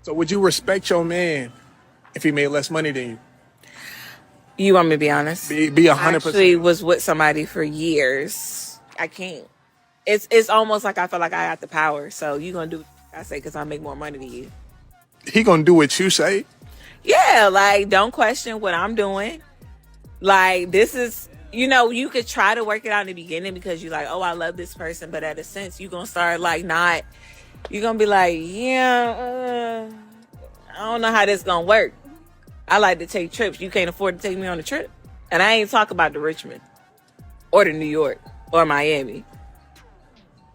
So would you respect your man if he made less money than you? You want me to be honest? Be I 100%. actually was with somebody for years. I can't. It's almost like I feel like I got the power. So you gonna do what I say because I make more money than you. He gonna do what you say. Yeah, like don't question what I'm doing. Like this is, you could try to work it out in the beginning because you're like, oh, I love this person, but at a sense, you're gonna start like not. You're gonna be like, yeah, I don't know how this gonna work. I like to take trips. You can't afford to take me on a trip, and I ain't talking about the Richmond or the New York or Miami.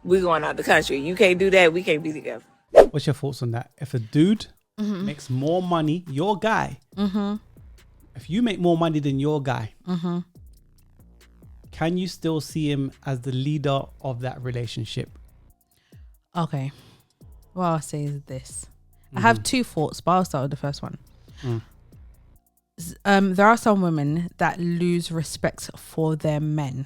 We going out the country. You can't do that. We can't be together. What's your thoughts on that? If a dude makes more money, your guy, if you make more money than your guy, can you still see him as the leader of that relationship? Okay. What I'll say is this. I have two thoughts, but I'll start with the first one. There are some women that lose respect for their men.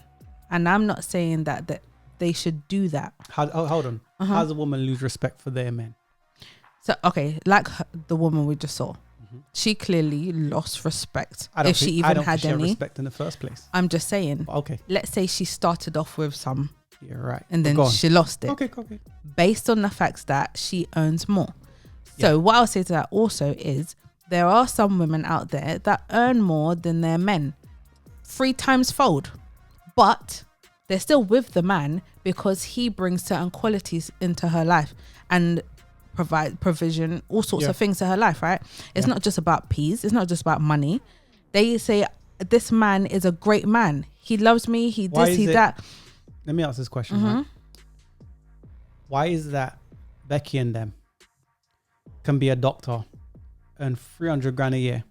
And I'm not saying that they should do that. Hold on. How does a woman lose respect for their men? So, okay, like the woman we just saw. She clearly lost respect if she even had any. Respect in the first place. I'm just saying. Okay. Let's say she started off with some. Yeah, right. And then she lost it. Okay. Based on the facts that she earns more. So what I'll say to that also is there are some women out there that earn more than their men. 3 times fold. But they're still with the man because he brings certain qualities into her life and provide provision, all sorts of things to her life, right? It's not just about peas. It's not just about money. They say, this man is a great man. He loves me. He this, he that. Let me ask this question, right? Why is that Becky and them can be a doctor, earn 300 grand a year?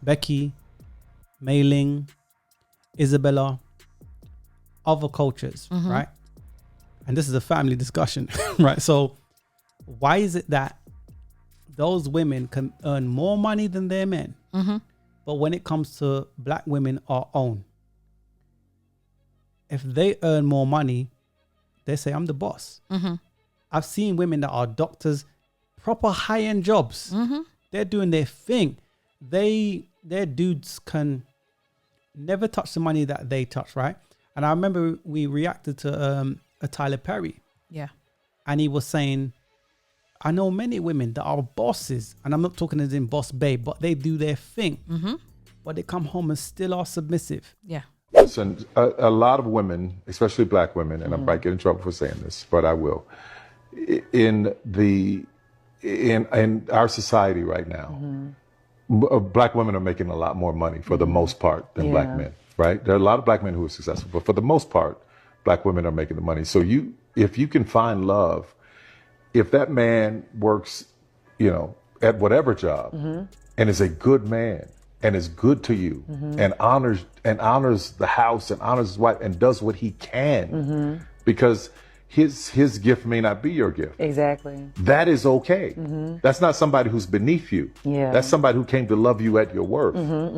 Becky, Mei Ling, Isabella, other cultures, right? And this is a family discussion, right? So why is it that those women can earn more money than their men, but when it comes to black women our own, if they earn more money, they say, I'm the boss. I've seen women that are doctors, proper high-end jobs. They're doing their thing. Their dudes can never touch the money that they touch, right? And I remember we reacted to a Tyler Perry. Yeah. And he was saying, I know many women that are bosses, and I'm not talking as in boss babe, but they do their thing. But they come home and still are submissive. Yeah. Listen, a lot of women, especially black women, and I might get in trouble for saying this, but I will. In our society right now, black women are making a lot more money for the most part than black men, right? There are a lot of black men who are successful, but for the most part, black women are making the money. So if you can find love, if that man works, at whatever job and is a good man, and is good to you and honors the house and honors his wife and does what he can because his gift may not be your gift. Exactly. That is okay. That's not somebody who's beneath you. Yeah. That's somebody who came to love you at your worth,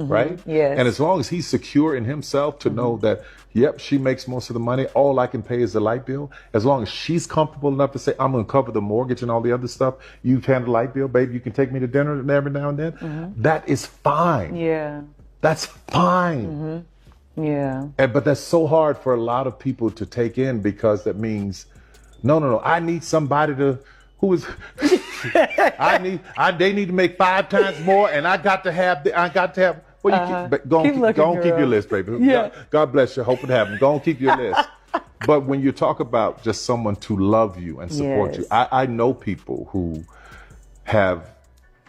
right? Yes. And as long as he's secure in himself to know that, yep, she makes most of the money, all I can pay is the light bill. As long as she's comfortable enough to say, I'm going to cover the mortgage and all the other stuff, you handle the light bill, baby, you can take me to dinner every now and then. That is fine. Yeah. That's fine. Yeah. But that's so hard for a lot of people to take in because that means, no, I need somebody who is, they need to make 5 times more and I got to have, well, go on, keep your list, baby. Yeah. God bless you. Hope it happens. Go on, keep your list. But when you talk about just someone to love you and support you, I know people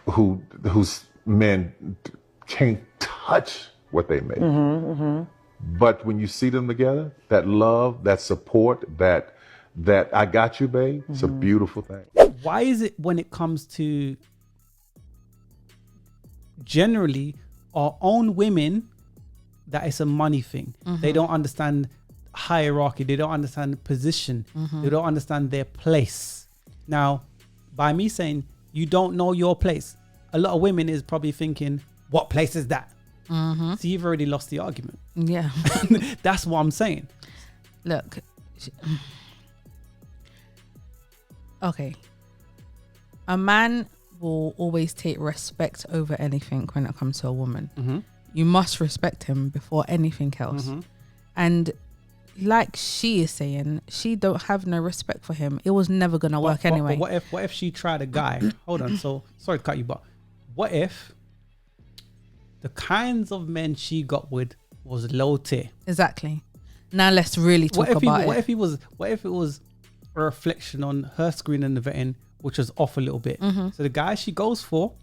whose men can't touch what they make. But when you see them together, that love, that support, that I got you, babe, it's a beautiful thing. Why is it when it comes to generally our own women that it's a money thing? They don't understand hierarchy. They don't understand position. They don't understand their place. Now, by me saying you don't know your place, a lot of women is probably thinking, what place is that? So you've already lost the argument. Yeah. That's what I'm saying. Look. Okay. A man will always take respect over anything when it comes to a woman. Mm-hmm. You must respect him before anything else. Mm-hmm. And like she is saying, she don't have no respect for him. It was never gonna work anyway. But what if she tried a guy? Hold on. So sorry to cut you, but what if the kinds of men she got with was low tier? Exactly. Now let's really talk about it. What if it was a reflection on her screen and the vetting, which was off a little bit? Mm-hmm. So the guy she goes for,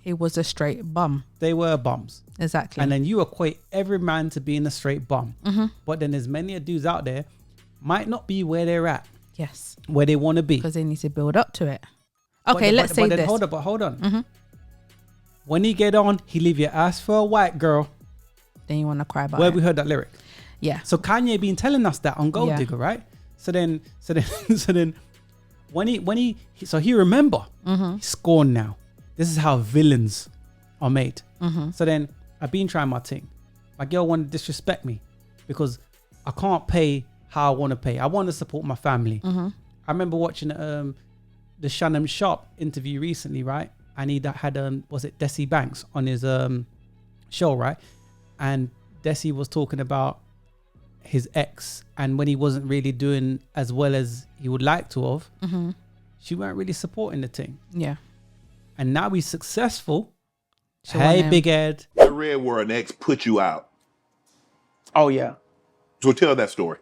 He was a straight bum. they were bums. Exactly. And then you equate every man to being a straight bum. Mm-hmm. But then there's many dudes out there might not be where they're at, Yes. where they want to be. Because they need to build up to it. But Okay, then- let's say but then this. Hold on. Mm-hmm. When he get on, he leave your ass for a white girl. Then you want to cry about Where it. we heard that lyric. Yeah. So Kanye been telling us that on Gold Yeah. Digger, right? So then when he remember, Mm-hmm. he's scorned now. This is how villains are made. Mm-hmm. So then I've been trying my thing. My girl want to disrespect me because I can't pay how I want to pay. I want to support my family. Mm-hmm. I remember watching the Shannon Sharp interview recently, right? And he had was it S.Banks on his show, right? And Desi was talking about his ex, and when he wasn't really doing as well as he would like to have, Mm-hmm. she weren't really supporting the thing. Yeah. And now he's successful. She want Hey, him. big head. I read where an ex put you out. Oh yeah, So tell that story.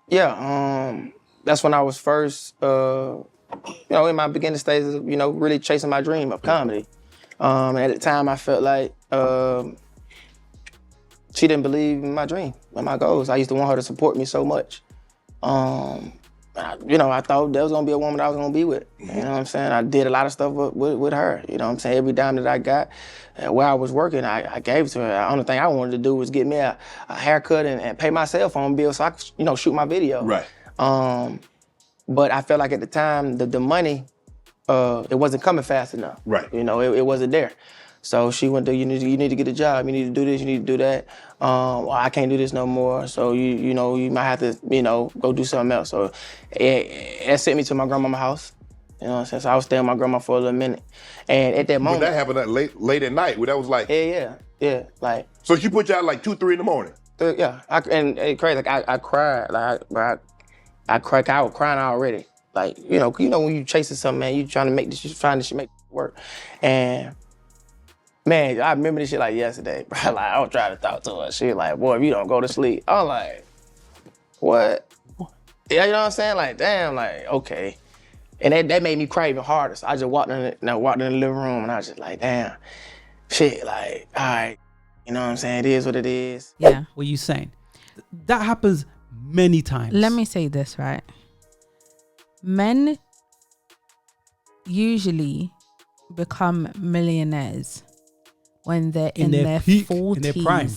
yeah. That's when I was first, in my beginning stages, of, really chasing my dream of comedy. And at the time, I felt like she didn't believe in my dream and my goals. I used to want her to support me so much. I thought there was gonna be a woman I was gonna be with. You know what I'm saying? I did a lot of stuff with her. You know what I'm saying? Every dime that I got, where I was working, I gave it to her. The only thing I wanted to do was get me a haircut and pay my cell phone bill so I could, shoot my video. Right. But I felt like at the time the money, it wasn't coming fast enough. Right. It wasn't there. So she went to, you need to get a job. You need to do this. You need to do that. Well, I can't do this no more. So you might have to go do something else. So it sent me to my grandmama's house. You know what I'm saying? So I was staying with my grandma for a little minute, and at that When moment, that happened at late at night, where that was like, yeah, like. so she put you out like 2, 3 in the morning. Yeah, and crazy. Like I cried. Like I cried. I was crying already. Like when you chasing something, man, you trying to make this, you find this shit make it work. And man, I remember this shit like yesterday, bro. Like I was trying to talk to her. She was like, boy, if you don't go to sleep, I'm like, what? Yeah, you know what I'm saying? Like, damn, like okay. And that made me cry even harder. So I just walked in the living room, and I was just like, damn, shit, like, all right. You know what I'm saying? It is what it is. Yeah. What are you saying? That happens many times. Let me say this, right? Men usually become millionaires when they're in their peak, 40s. in their prime.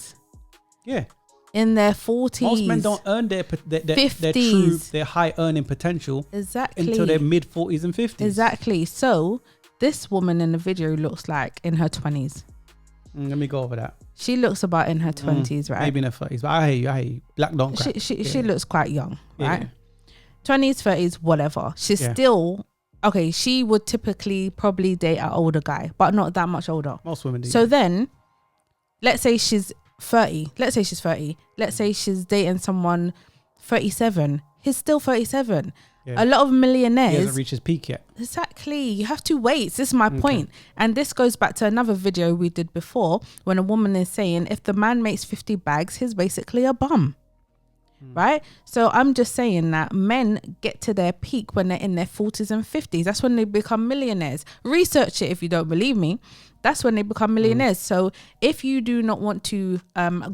Yeah. In their 40s. Most men don't earn their 50s. their high earning potential Exactly. until their mid 40s and 50s. Exactly. So this woman in the video looks like in her 20s. Let me go over that. She looks about in her 20s, right? Maybe in her 30s, but I hear you. Black don't crack. She looks quite young, Yeah. right? 20s, 30s, whatever. She's Yeah. still, okay, she would typically probably date an older guy, but not that much older. Most women do. So then, let's say she's 30. Let's say she's 30. Let's say she's dating someone 37. He's still 37. Yeah. A lot of he millionaires. hasn't reached his peak yet. Exactly. You have to wait. This is my point. And this goes back to another video we did before when a woman is saying if the man makes 50 bags, he's basically a bum. Right? So I'm just saying that men get to their peak when they're in their 40s and 50s. That's when they become millionaires. Research it if you don't believe me. That's when they become millionaires. So if you do not want to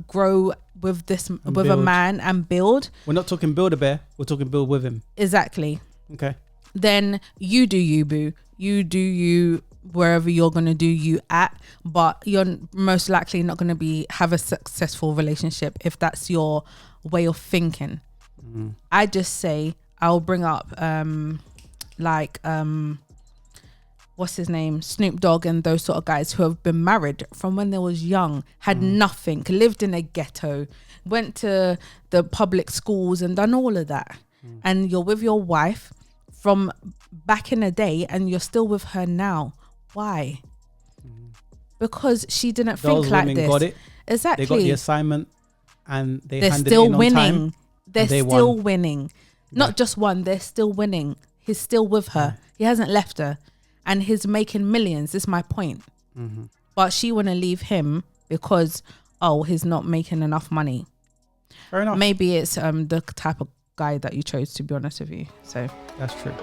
grow with a build. man and build, We're not talking build a bear. We're talking build with him. exactly, Okay. then you do you, boo. You do you wherever you're going to do you at, but you're most likely not going to have a successful relationship if that's your way of thinking. I just say I'll bring up what's his name, Snoop Dogg and those sort of guys who have been married from when they was young, had nothing, lived in a ghetto, went to the public schools and done all of that. And you're with your wife from back in the day and you're still with her now. Why? Because she didn't Those think like women this. got it. Exactly. They got the assignment and They're handed still it in on winning. time. They're they still won. winning. Not just one, they're still winning. He's still with her. He hasn't left her. And he's making millions. This is my point. But she want to leave him because, he's not making enough money. Fair enough. Maybe it's the type of guy that you chose, to be honest with you. So That's true.